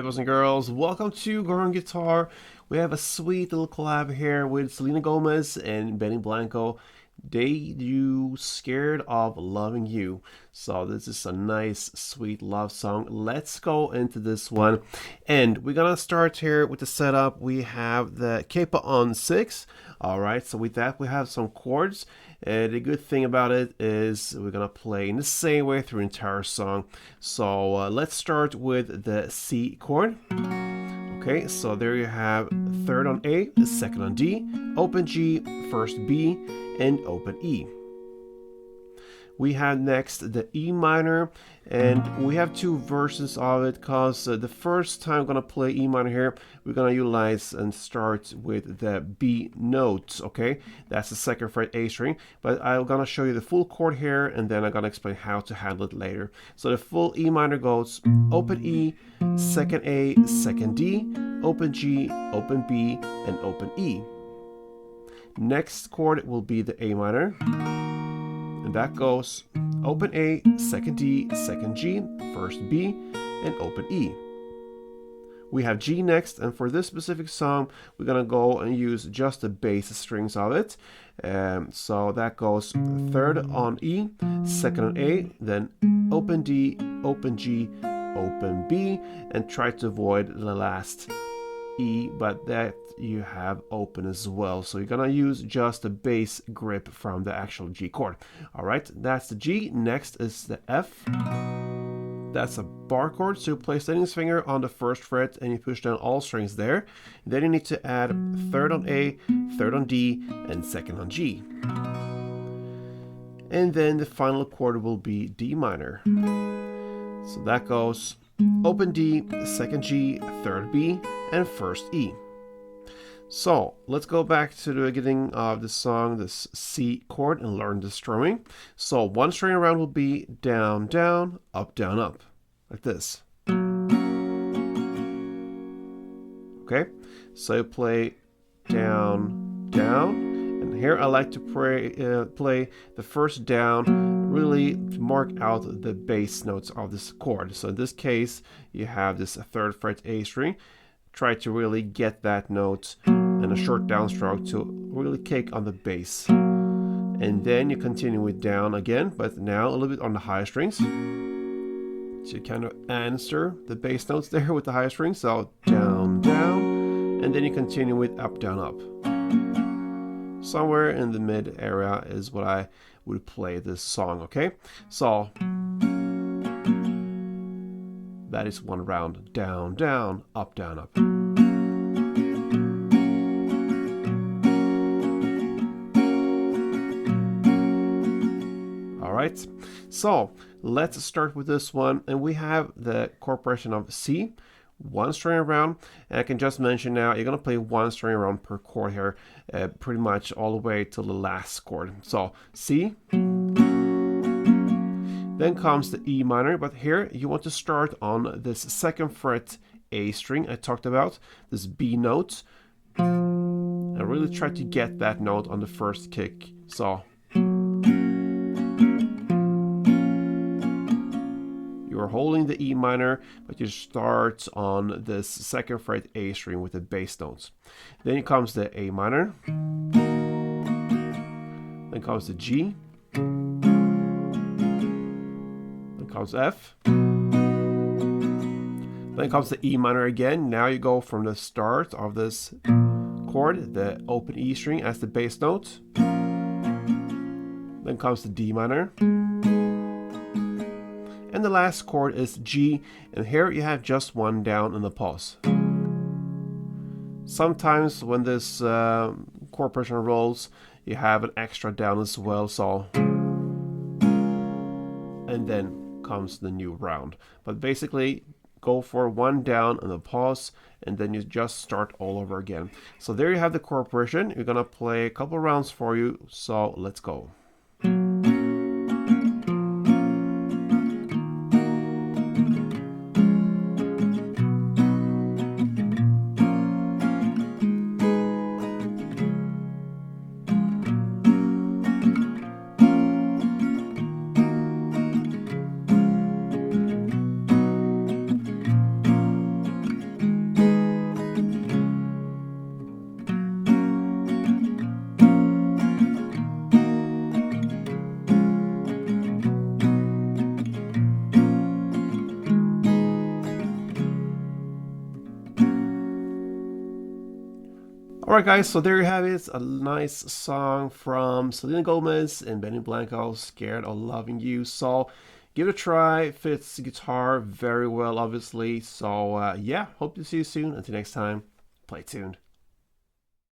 boys and girls, welcome to Girl Guitar. We have a sweet little collab here with Selena Gomez and Blanco. They do Scared of Loving You. So this is a nice, sweet love song. Let's go into this one. And we're gonna start here with the setup. We have the capo on 6. Alright, so with that we have some chords. The good thing about it is we're gonna play in the same way through the entire song. So let's start with the C chord. Okay, so there you have third on A, second on D, open G, first B, and open E. We have next the E minor, and we have two versions of it because the first time I'm gonna play E minor here, we're gonna utilize and start with the B notes. Okay, that's the second fret A string, but I'm gonna show you the full chord here, and then I'm gonna explain how to handle it later. So the full E minor goes open E, second A, second D, open G, open B, and open E. Next chord will be the A minor, and that goes open A, second D, second G, first B, and open E. We have G next, and for this specific song, we're gonna go and use just the bass strings of it. So that goes third on E, second on A, then open D, open G, open B, and try to avoid the last E, but that you have open as well. So you're gonna use just the bass grip from the actual G chord. All right, that's the G. Next is the F. That's a bar chord, so you place the index finger on the first fret and you push down all strings there. Then you need to add third on A, third on D, and second on G. And then the final chord will be D minor. So that goes open D, second G, third B, and first E. So let's go back to the beginning of the song, this C chord, and learn the strumming. So one string around will be down, down, up, like this. Okay, so you play down, down, and here I like to play the first down, really to mark out the bass notes of this chord. So in this case, you have this third fret A string. Try to really get that note and a short downstroke to really kick on the bass. And then you continue with down again, but now a little bit on the high strings. So you kind of answer the bass notes there with the high strings. So down, down, and then you continue with up, down, up. Somewhere in the mid area is what I would play this song, okay? So that is one round. Down, down, up, down, up. All right, so let's start with this one. And we have the chord of C, one string around. And I can just mention now, you're going to play one string around per chord here, pretty much all the way till the last chord. So C. Then comes the E minor, but here you want to start on this second fret A string I talked about, this B note, and really try to get that note on the first kick. So you're holding the E minor, but you start on this second fret A string with the bass notes. Then comes the A minor, then comes the G, comes F, then comes the E minor again. Now you go from the start of this chord, the open E string as the bass note, then comes the D minor, and the last chord is G, and here you have just one down in the pause. Sometimes when this chord progression rolls, you have an extra down as well, so, and then comes the new round. But basically go for one down and a pause, and then you just start all over again. So there you have the chord progression. We're gonna play a couple rounds for you, so let's go. Alright guys, so there you have it. A nice song from Selena Gomez and Benny Blanco, Scared of Loving You. So give it a try. Fits guitar very well, obviously. So yeah, hope to see you soon. Until next time, play tuned.